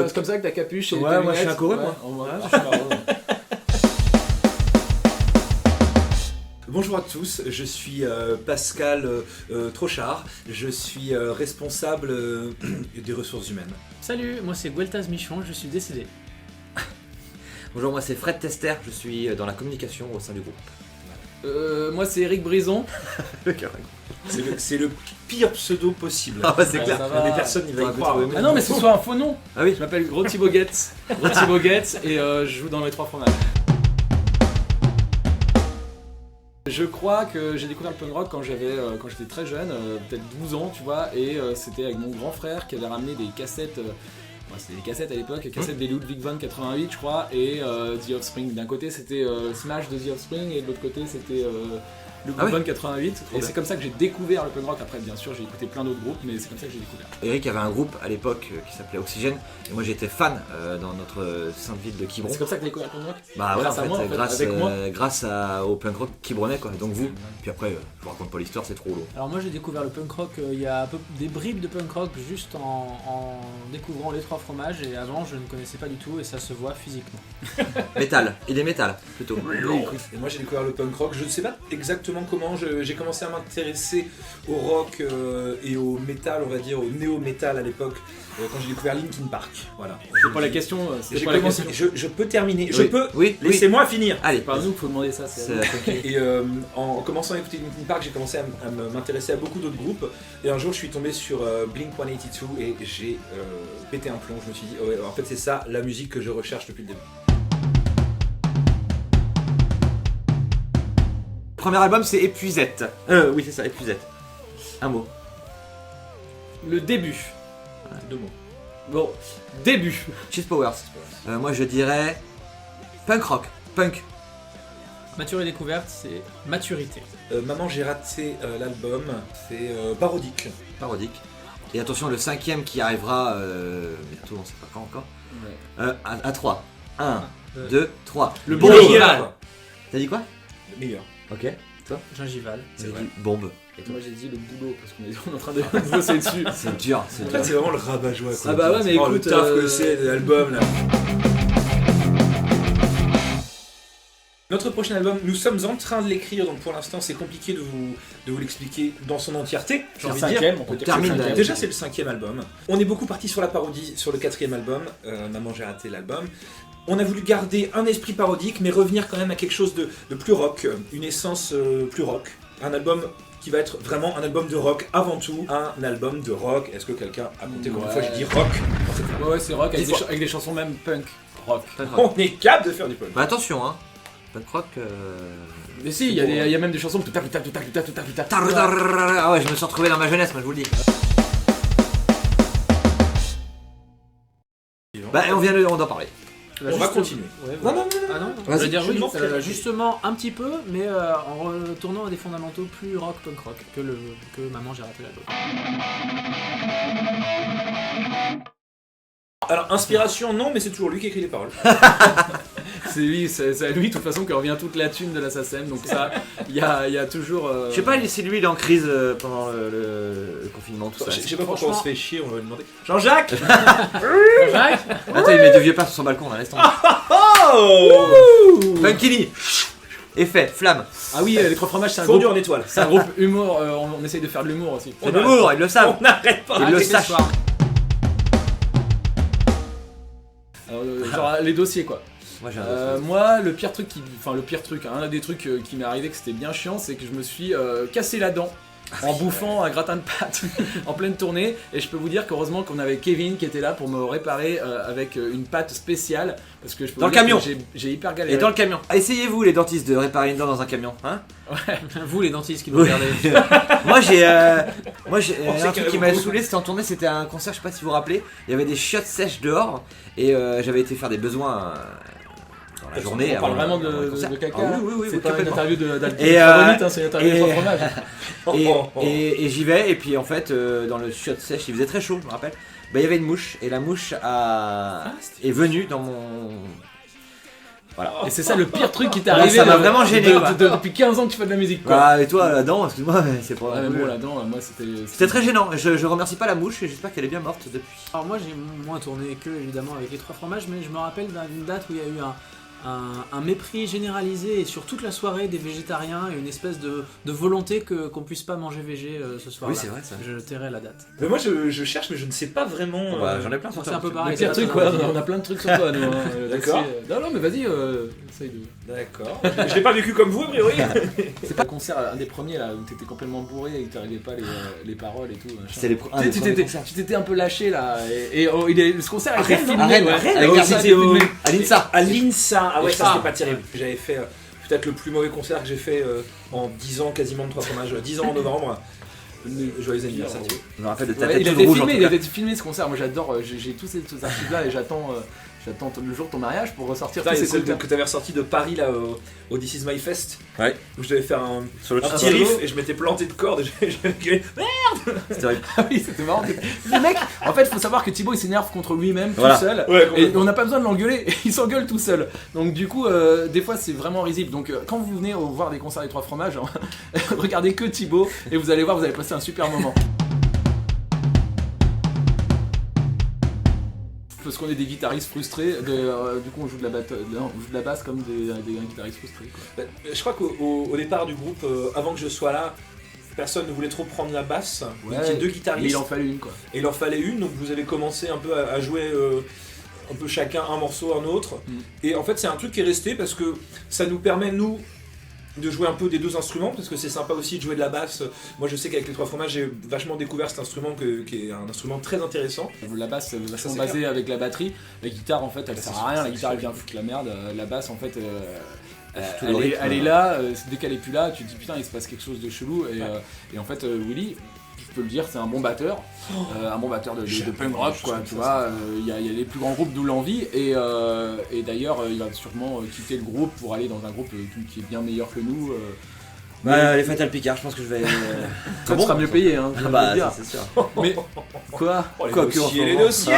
c'est comme ça que ta capuche et tes Ouais, moi je suis lunettes. un coureux, Ouais, moi. on voit, je suis marrant. Bonjour à tous, je suis Pascal Trochard, je suis responsable des ressources humaines. Salut, moi c'est Gueltaz Michon, je suis décédé. Bonjour, moi c'est Fred Tester, je suis dans la communication au sein du groupe. Moi c'est Eric Brison. C'est le pire pseudo possible. Ah bah c'est Ouais, clair. ça va. Mais personne n'y va y Faudra croire. trouver Ah non mais ce soit un faux nom. Ah oui. Je m'appelle Gros Thibaut Guetz. Gros Thibaut Guetz et je joue dans les trois fromages. Je crois que j'ai découvert le punk rock quand j'étais très jeune, peut-être 12 ans, tu vois, et c'était avec mon grand frère qui avait ramené des cassettes. C'était des cassettes à l'époque, des cassettes des Ludwig von 88 je crois, et The Offspring. D'un côté c'était Smash de The Offspring et de l'autre côté c'était Ludwig von 88. Et bien. c'est comme ça que j'ai découvert le punk rock. Après bien sûr j'ai écouté plein d'autres groupes, mais c'est comme ça que j'ai découvert. Eric avait un groupe à l'époque qui s'appelait Oxygène, et moi j'étais fan dans notre sainte ville de Quiberon. C'est comme ça que j'ai découvert le punk rock. Bah ouais, Grâce à moi, en fait, avec moi. grâce au punk rock quiberonnais quoi. Donc vous, puis après, je vous raconte pas l'histoire, c'est trop long. Alors moi j'ai découvert le punk rock, il y a un peu des bribes de punk rock juste en découvrant les trois fromages, et avant je ne connaissais pas du tout et ça se voit physiquement. Métal, il est métal plutôt. Et moi j'ai découvert le punk rock, je ne sais pas exactement comment, j'ai commencé à m'intéresser au rock et au métal, on va dire, au néo-métal à l'époque, quand j'ai découvert Linkin Park. Voilà. C'est pas la question, c'est J'ai pas la commencé, question. je peux terminer, Oui. je peux, Oui, laissez-moi finir. Allez, C'est pas à nous qu'il faut demander ça, c'est à nous. Et en commençant à écouter Linkin Park, j'ai commencé à m'intéresser à beaucoup d'autres groupes. Et un jour, je suis tombé sur Blink-182 et j'ai pété un plomb. Je me suis dit, oh ouais, en fait, c'est ça la musique que je recherche depuis le début. Premier album c'est Épuisette. Oui c'est ça, Épuisette. Un mot. Le début. Deux mots. Bon, début. Cheese Powers. Moi je dirais punk rock. Punk. Mature et découverte, c'est maturité. Maman, j'ai raté l'album. C'est parodique. Parodique. Et attention, le cinquième qui arrivera bientôt, on sait pas quand encore. À 3. 1, 2, 3. Le Le boulot. meilleur. T'as dit quoi? Le meilleur. Ok. Toi? Gingival. C'est J'ai vrai. dit bombe. Moi j'ai dit le boulot parce qu'on est en train de bosser dessus. C'est dur, c'est En dur. fait, c'est vraiment le rabat-joie. quoi. Ah bah ouais, mais Oh, écoute, le taf que c'est de l'album là. Notre prochain album, nous sommes en train de l'écrire, donc pour l'instant c'est compliqué de vous l'expliquer dans son entièreté. J'ai envie de dire. Cinquième, on peut dire que c'est termine le cinquième. Déjà c'est le 5e album. On est beaucoup parti sur la parodie sur le 4e album, Maman j'ai raté l'album. On a voulu garder un esprit parodique mais revenir quand même à quelque chose de plus rock, une essence plus rock. Un album qui va être vraiment un album de rock avant tout, un album de rock. Est-ce que quelqu'un a compté combien de fois j'ai dit rock dans cette phrase? Ouais, c'est rock avec Dix fois. avec des chansons même punk rock. Punk rock. On est capable de faire du punk. Bah attention, hein. Punk rock. Mais si, il y a même des chansons tout tac tout tac tout tac tout tac tout tac tout tac. Ah ouais, je me suis retrouvé dans ma jeunesse, moi je vous le dis. Bah on doit parler. On va continuer. Ouais, Non, voilà. non, non, non. Ah non, Vas-y, je veux dire je oui, m'en ferai. justement un petit peu, mais en retournant à des fondamentaux plus rock punk rock que Maman j'ai raté l'album. Alors, inspiration, non, mais c'est toujours lui qui écrit les paroles. C'est lui, c'est à lui de toute façon que revient toute la thune de la SACEM, donc ça, il y a toujours. Je sais pas si lui il est en crise pendant le confinement, tout ça. Je sais pas pourquoi on Franchement- se fait chier, on va lui demander. Jean-Jacques Jacques, Attends, il met des vieux pas sur son balcon, là, laisse tomber. Oh Punkini. Effet, flamme. Ah oui, les trois fromages, c'est un Fondu groupe, en étoile. c'est un groupe humour. On essaye de faire de l'humour aussi. C'est de l'humour, ils le savent. On n'arrête pas. Ils le arrêtez sachent. ce soir. Alors, genre les dossiers quoi. Moi j'ai un Moi, le pire truc, un des trucs qui m'est arrivé que c'était bien chiant, c'est que je me suis cassé la dent en bouffant un gratin de pâtes en pleine tournée. Et je peux vous dire qu'heureusement qu'on avait Kevin qui était là pour me réparer avec une pâte spéciale, parce que je peux Dans vous le dire camion. que j'ai hyper Et galéré. dans le camion. Essayez-vous les dentistes de réparer une dent dans un camion, hein? vous les dentistes qui nous Oui. regardez. Moi j'ai un sait truc qu'il y en a qui m'avait beaucoup. saoulé, c'était en tournée, c'était un concert, je sais pas si vous vous rappelez, il y avait des chiottes sèches dehors et j'avais été faire des besoins dans la journée. On parle avant vraiment le concert. de caca. Ah oui, C'est oui, pas une complètement. interview Et, d'Albonite, c'est une interview de et- trois fromages. Et j'y vais, et puis en fait, dans le chiotte sèche, il faisait très chaud, je me rappelle. Bah, il y avait une mouche, et la mouche est venue dans mon. Voilà. Et c'est ça le pire truc qui t'est Ouais, arrivé. ça m'a vraiment gêné, quoi. Depuis 15 ans que tu fais de la musique, quoi. Ah, et toi là-dedans, excuse-moi, mais c'est pas. Ouais, mais bon, là-dedans, moi c'était. C'était très gênant. Je remercie pas la mouche et j'espère qu'elle est bien morte depuis. Alors moi j'ai moins tourné que évidemment avec les trois fromages, mais je me rappelle d'une date où il y a eu un mépris généralisé et sur toute la soirée des végétariens et une espèce de volonté qu'on puisse pas manger végé ce soir-là. Oui, c'est vrai ça. Je tairai la date. Mais moi je cherche, mais je ne sais pas vraiment. Bah, j'en ai plein sur C'est un peu Le pareil. pire truc, quoi. On a plein de trucs sur toi, nous. Hein. D'accord. Non, non, mais vas-y, essaye de. D'accord. Je l'ai pas vécu comme vous, a priori. C'est pas le concert, un des premiers là, où t'étais complètement bourré et que t'arrivais pas les paroles et tout. machin. C'était un Tu des sais, premiers concerts. tu t'étais un peu lâché là. Ce concert a été Rennes, filmé. à Rennes, ouais. à Rennes, Avec avec la c'était salle au- filmée. à l'INSA. À l'INSA. Ah ouais, ça Ah. c'était pas terrible. J'avais fait peut-être le plus mauvais concert que j'ai fait en 10 ans quasiment de trois fromages. 10 ans en novembre. Joyeux anniversaire. Je me rappelle de ta Ouais, tête il a toute été rouge en filmé, tout il a cas. été filmé ce concert. Moi j'adore, j'ai tous ces archives là et j'attends le jour de ton mariage pour ressortir Putain, tous et ces celle concerts. que t'avais ressorti de Paris là au This Is My Fest. Ouais. Où je devais faire un Sur le petit riff et je m'étais planté de corde. J'avais gueulé. C'était horrible. Ah oui, c'était marrant. Le mec, en fait, faut savoir que Thibaut il s'énerve contre lui-même Voilà. tout seul. Ouais, Et complètement. on n'a pas besoin de l'engueuler, il s'engueule tout seul. Donc du coup, des fois c'est vraiment risible. Donc quand vous venez voir des concerts des Trois Fromages, regardez que Thibaut et vous allez voir, vous allez passer un super moment. Parce qu'on est des guitaristes frustrés, du coup on joue de la basse comme des guitaristes frustrés. Quoi. Je crois qu'au départ du groupe, avant que je sois là, personne ne voulait trop prendre la basse. Ouais, il y a deux mais guitaristes. il en fallait une quoi. Et il en fallait une, donc vous avez commencé un peu à jouer un peu chacun un morceau, un autre. Et en fait c'est un truc qui est resté parce que ça nous permet, nous, de jouer un peu des deux instruments, parce que c'est sympa aussi de jouer de la basse. Moi je sais qu'avec les Trois Fromages j'ai vachement découvert cet instrument qui est un instrument très intéressant. La basse est vachement c'est basée avec la batterie. La guitare en fait elle Bah, sert c'est à rien, la sûr, guitare elle c'est vient foutre la merde. La basse en fait tout le rythme, elle est là, dès qu'elle est plus là tu te dis putain il se passe quelque chose de chelou et en fait Willy, je peux le dire, c'est un bon batteur, un bon batteur de punk rock quoi, tu vois, il y a les plus grands groupes d'où l'envie et d'ailleurs il va sûrement quitter le groupe pour aller dans un groupe qui est bien meilleur que nous. Bah, les Fatal Picard, je pense que je vais. Ça sera mieux payé hein, je Ah viens de bah, le dire. ça, c'est sûr. Mais quoi Oh, les Quoi que, dossiers, en les ce moment. dossiers.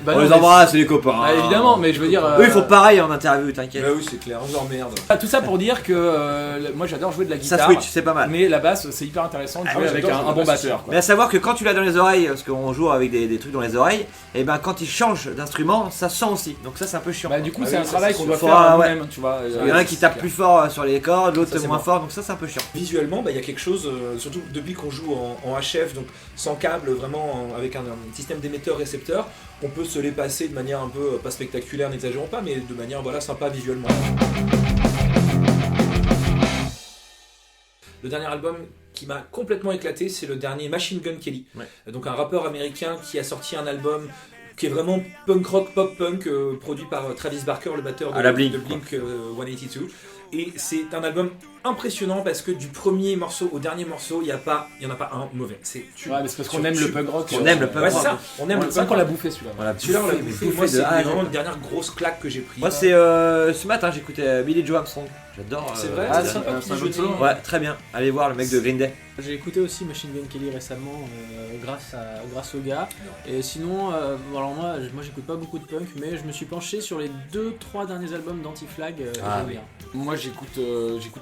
Bah On non, les mais- embrasse, les copains. Ah, évidemment, mais je veux dire. Eux, ils font pareil en interview, t'inquiète. Bah oui c'est clair, on emmerde. Tout ça pour dire que moi j'adore jouer de la Ça guitare. switch, c'est pas mal. Mais la basse, c'est hyper intéressant de Ah jouer ouais, avec j'adore un jouer de bon la basse batteur. Quoi. Mais à savoir que quand tu l'as dans les oreilles, parce qu'on joue avec des trucs dans les oreilles, et ben quand il change d'instrument, ça sent aussi. Donc ça, c'est un peu chiant. Bah, du coup, Ah c'est oui, un ça, travail c'est qu'on sûr. doit Faut, faire ouais. nous-mêmes, tu vois. Il y en a un qui tape plus fort sur les cordes, l'autre Ça, c'est moins bon. fort, donc ça, c'est un peu chiant. Visuellement, bah, il y a quelque chose, surtout depuis qu'on joue en HF, donc sans câble, vraiment avec un système d'émetteur-récepteur, on peut se les passer de manière un peu, pas spectaculaire, n'exagérons pas, mais de manière voilà, sympa visuellement. Le dernier album qui m'a complètement éclaté, c'est le dernier Machine Gun Kelly. Ouais. Donc un rappeur américain qui a sorti un album qui est vraiment punk rock, pop punk, produit par Travis Barker, le batteur À la Blink, de Blink 182. Et c'est un album impressionnant parce que du premier morceau au dernier morceau, il n'y en a pas un mauvais. C'est Ouais, mais c'est parce qu'on aime le punk rock. On aime le punk Ouais, rock. c'est ça. On aime le C'est vrai punk qu'on rock. l'a bouffé celui-là. Voilà, Celui-là, on l'a mais bouffé. bouffé Moi, de c'est A à Z. vraiment une dernière grosse claque que j'ai prise. Moi, c'est ce matin, j'écoutais Billy Joe Armstrong. J'adore. C'est vrai, Ah, c'est c'est sympa, un petit peu jeu de solo. nez. Ouais, très bien. Allez voir le mec de Green Day. J'ai écouté aussi Machine Gun Kelly récemment grâce au gars. Et sinon, alors moi j'écoute pas beaucoup de punk, mais je me suis penché sur les 2-3 derniers albums d'Anti-Flag. Ah j'aime oui. bien. Moi j'écoute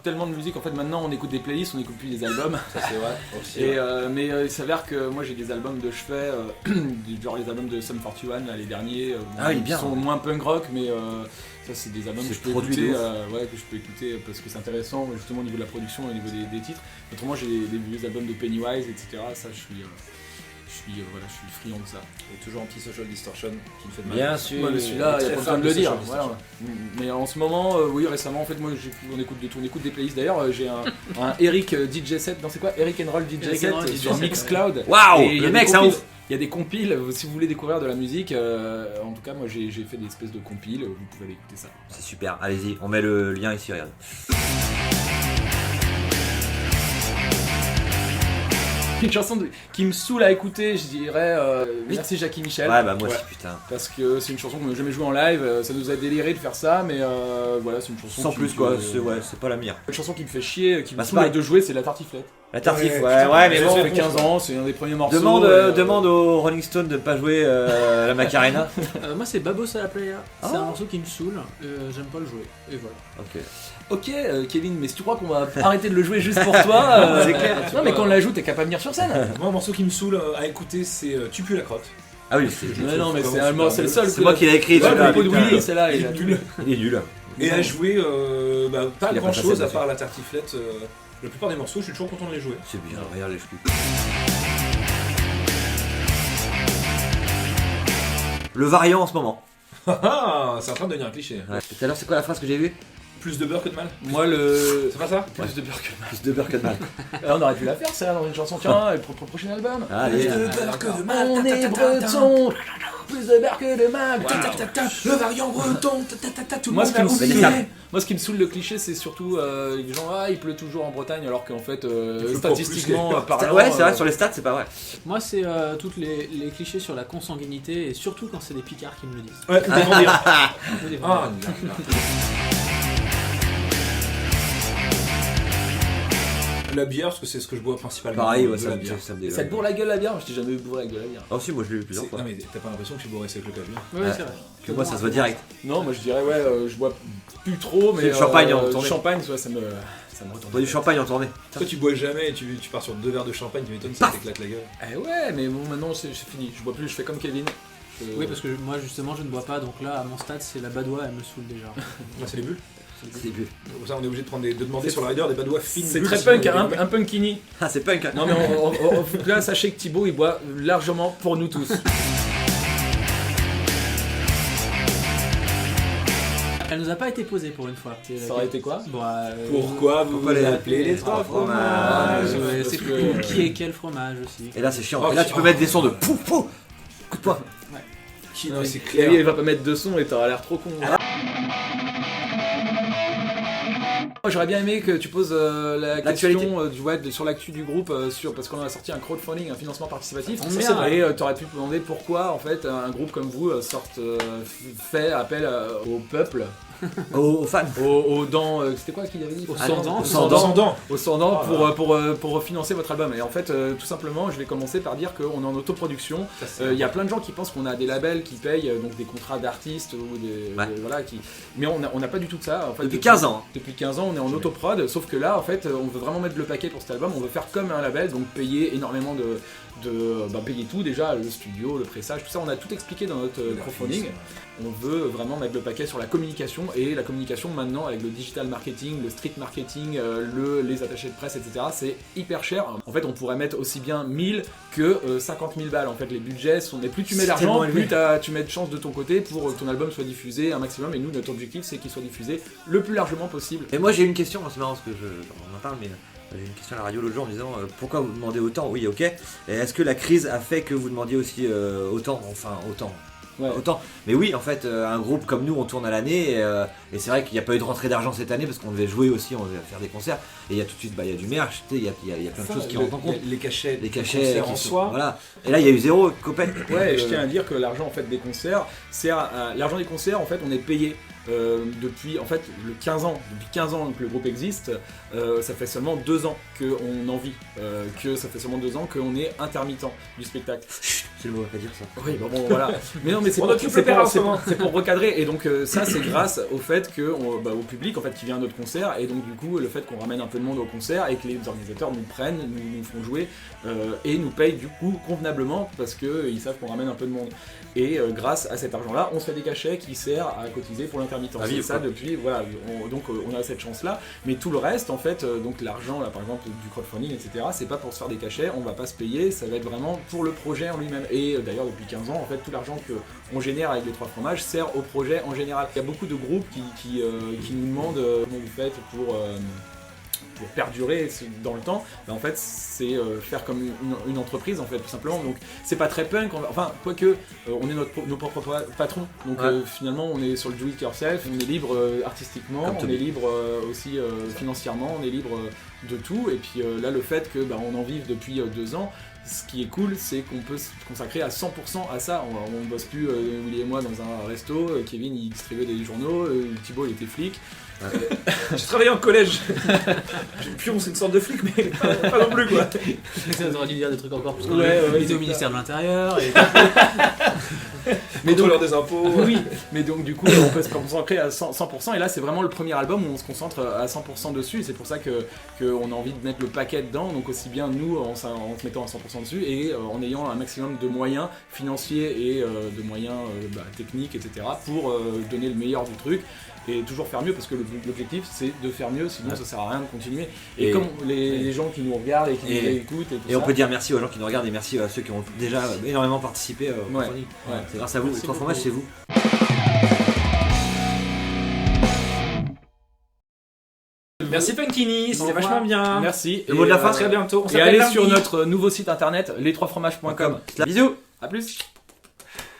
tellement de musique. En fait, maintenant on écoute des playlists, on écoute plus des albums. Ça, c'est vrai. Aussi, Et, ouais. mais il s'avère que moi j'ai des albums de chevet, genre les albums de Sum 41, là, les derniers, Ah, il est bien. sont moins punk rock, mais ça c'est des albums C'est que je peux produit écouter, de ouf. que je peux écouter parce que c'est intéressant, justement au niveau de la production et au niveau des titres. Autrement j'ai des vieux albums de Pennywise, etc. Ça je suis friand de ça. Et toujours Anti-Social Distortion qui me fait de mal. Bien sûr. Ouais, mais celui-là, il y a très pas fan besoin de le de dire. Social Voilà. Mais en ce moment, oui, récemment, en fait, moi, on écoute des playlists. D'ailleurs, j'ai un Eric DJ set. Non, c'est quoi Eric and Roll DJ Eric set and Roll DJ sur set, Mixcloud. Waouh, Et il y a le des mec, c'est un compiles. ouf. Il y a des compiles. Si vous voulez découvrir de la musique, en tout cas, moi, j'ai fait des espèces de compiles. Vous pouvez aller écouter ça. C'est super, allez-y, on met le lien ici, regarde. Une chanson qui me saoule à écouter, je dirais Merci Jackie Michel. Ouais, bah moi aussi, putain. Parce que c'est une chanson qu'on n'a jamais jouée en live, ça nous a déliré de faire ça, mais voilà, c'est une chanson. Sans qui- plus, quoi, c'est pas la meilleure. Une chanson qui me fait chier, qui me Bah, c'est saoule pareil. de jouer, c'est La Tartiflette. La tartif, Ouais, ouais, putain, mais Ça bon. fait 15 ans, c'est un des premiers morceaux. Demande aux Rolling Stones de pas jouer la Macarena. Moi, c'est Babos à la playa. C'est Ah. un morceau qui me saoule. J'aime pas le jouer. Et voilà. Ok. Ok, Kevin, mais si tu crois qu'on va arrêter de le jouer juste pour toi, C'est clair. Non, mais quand on la joue, t'es capable de venir sur scène. Moi, un morceau qui me saoule à écouter, c'est Tu pues la crotte. Ah oui, c'est Mais non, mais c'est vraiment c'est le seul. c'est moi qui l'ai écrit. Ouais, celui-là, le pot de putain. Willy, c'est là. Il est nul. Il est nul. Et à jouer, pas Il a pas grand chose passé à dessus. part la tartiflette. La plupart des morceaux, je suis toujours content de les jouer. C'est bien, regarde les flux. Le variant en ce moment. Ah, c'est en train de devenir un cliché. Ouais. Tout à l'heure, c'est quoi la phrase que j'ai vue? Plus de beurre que de mal. Moi, le. C'est pas ça? Plus de beurre que de mal. Plus de beurre que de mal. On aurait pu la faire, ça, dans une chanson. Tiens, le prochain album. Allez. beurre que de mal. On est breton. Plus de beurre que de mal. Le variant breton. Tout le Moi, monde ce qui a me oublié. saoule- Moi, ce qui me saoule le cliché, c'est surtout les gens, il pleut toujours en Bretagne, alors qu'en fait, pleut pas statistiquement plus. parlant. Ouais, c'est vrai, sur les stats, c'est pas vrai. Moi, c'est toutes les clichés sur la consanguinité. Et surtout quand c'est des picards qui me le disent. Ouais, ou des mendiants. Ou des Ah, vendeurs. là, là. La bière, parce que c'est ce que je bois principalement. Pareil, ouais, de ça la me bière. ça me Ça dégoûte. te bourre la gueule la bière? Je t'ai jamais bourré avec de la bière. Ah, si, moi je l'ai eu plusieurs fois. Non, mais t'as pas l'impression que tu bois avec le café? Oui, Ouais. c'est vrai. Que moi, ça se voit direct. Non, moi je dirais, ouais, je bois plus trop, mais. C'est le champagne en tournée. Champagne, ouais, ça me On retourne. boit du champagne en tournée. Toi, tu bois jamais et tu pars sur 2 verres de champagne, tu m'étonnes, ça t'éclate la gueule. Eh ouais, mais bon, maintenant c'est fini. Je bois plus, je fais comme Kevin. Oui, parce que moi, justement, je ne bois pas. Donc là, à mon stade, c'est la badoie. Elle me saoule déjà. Là, c'est les bulles. C'est plus. Comme ça, on est obligé de demander sur le rider des badois fines. C'est bulles, très sinon, punk, il y a hein, des mecs- un punkini. Ah, c'est punk. Hein. Non, mais là, sachez que Thibaut il boit largement pour nous tous. Elle nous a pas été posée pour une fois. Ça aurait été quoi? Bon, Pourquoi vous Pourquoi vous les- appelez les trois fromages? ouais, c'est Parce que- qui est quel fromage aussi. Et là, c'est chiant. Oh, Et là, tu peux oh. mettre des sons de pouf pouf. Coup de poing. Qui non, c'est Et clair. lui, il va pas mettre de son et t'auras l'air trop con. Moi, j'aurais bien aimé que tu poses la L'actualité. question sur l'actu du groupe, parce qu'on a sorti un crowdfunding, un financement participatif. Oh, Ça, merde. c'est vrai. Et t'aurais pu te demander pourquoi en fait un groupe comme vous fait appel au peuple, Aux fans. aux dents. C'était quoi qu'il avait dit? Aux Ah, sans-dents. aux Aux sans-dents. sans-dents. Aux sans-dents Oh pour financer votre album. Et en fait, tout simplement, je vais commencer par dire qu'on est en autoproduction. Ça, c'est- Il y a plein de gens qui pensent qu'on a des labels qui payent donc des contrats d'artistes ou Ouais. voilà mais on n'a pas du tout de ça. En fait, Depuis 15 ans. Depuis 15 ans, on est en autoprod, sauf que là, en fait, on veut vraiment mettre le paquet pour cet album. On veut faire comme un label, donc payer énormément payer tout déjà, le studio, le pressage, tout ça. On a tout expliqué dans notre crowdfunding. On veut vraiment mettre le paquet sur la communication, et la communication maintenant avec le digital marketing, le street marketing, les attachés de presse, etc. C'est hyper cher. En fait, on pourrait mettre aussi bien 1000 que 50 000 balles. En fait, les budgets sont. Et plus tu mets C'est d'argent, tellement plus élevé. tu mets de chance de ton côté pour que ton album soit diffusé un maximum. Et nous, notre objectif, c'est qu'il soit diffusé le plus largement possible. Et moi, j'ai une question. C'est marrant parce que on en parle, mais j'ai une question à la radio l'autre jour en disant pourquoi vous demandez autant? Oui, ok. Et est-ce que la crise a fait que vous demandiez aussi autant? Enfin, autant. Ouais. Autant. Mais oui, en fait, un groupe comme nous, on tourne à l'année, et c'est vrai qu'il n'y a pas eu de rentrée d'argent cette année parce qu'on devait jouer aussi, on devait faire des concerts, et il y a tout de suite, il y a du merch, tu sais, il y a plein de choses qui rentrent en compte. Les cachets, Les cachets concerts qui en sont- soi. Voilà. Et là, il y a eu zéro copec. Ouais, et je tiens à dire que l'argent en fait des concerts, l'argent des concerts en fait on est payé depuis en fait le 15 ans. Depuis 15 ans que le groupe existe, ça fait seulement 2 ans qu'on en vit, que ça fait seulement 2 ans qu'on est intermittent du spectacle. C'est le mot, on va pas dire ça. Oui, bon voilà. Mais non, mais c'est On pour, occupe c'est le terrain pour- en ce c'est moment. pour- c'est pour recadrer. Et donc ça, c'est grâce au fait que au public en fait qui vient à notre concert, et donc du coup le fait qu'on ramène un peu de monde au concert et que les organisateurs nous prennent, nous font jouer et nous payent du coup convenablement parce que ils savent qu'on ramène un peu de monde. Et grâce à cet argent-là, on se fait des cachets qui servent à cotiser pour l'intermittent. À C'est vivre, ça quoi. depuis voilà. Donc on a cette chance-là. Mais tout le reste, en fait, donc l'argent là par exemple du crowdfunding, etc. C'est pas pour se faire des cachets. On va pas se payer. Ça va être vraiment pour le projet en lui-même. Et d'ailleurs depuis 15 ans, en fait, tout l'argent qu'on génère avec les trois fromages sert au projet en général. Il y a beaucoup de groupes qui nous demandent comment vous faites pour perdurer dans le temps, bah, en fait c'est faire comme une entreprise en fait tout simplement. Donc c'est pas très punk, enfin quoique on est nos propres patrons, donc finalement on est sur le do it yourself, on est libre artistiquement, on est libre aussi financièrement, on est libre de tout, et puis là le fait que bah, on en vive depuis 2 ans, ce qui est cool, c'est qu'on peut se consacrer à 100% à ça. On bosse plus, Willy et moi, dans un resto. Kevin, il distribuait des journaux. Thibaut, il était flic. J'ai travaillé en collège. Pion, c'est une sorte de flic, mais pas non plus, quoi. Ça aurait dû dire des trucs encore plus. Il était au ministère de l'Intérieur. Et... mais donc, des impôts. Oui, mais donc du coup, on peut se concentrer à 100%. Et là, c'est vraiment le premier album où on se concentre à 100% dessus. Et c'est pour ça qu'on a envie de mettre le paquet dedans. Donc aussi bien nous, en se mettant à 100% dessus, et en ayant un maximum de moyens financiers et de moyens techniques, etc. pour donner le meilleur du truc. Et toujours faire mieux, parce que l'objectif c'est de faire mieux, sinon ça sert à rien de continuer. Et comme les gens qui nous regardent et qui nous écoutent et tout ça. On peut dire merci aux gens qui nous regardent et merci à ceux qui ont déjà énormément participé aux chroniques. C'est grâce à vous, les 3 fromages, c'est vous. Merci Punkini, c'était vachement bien. Merci. Le mot de la fin. À très bientôt. Et allez sur notre nouveau site internet, les3fromages.com. Bisous. À plus.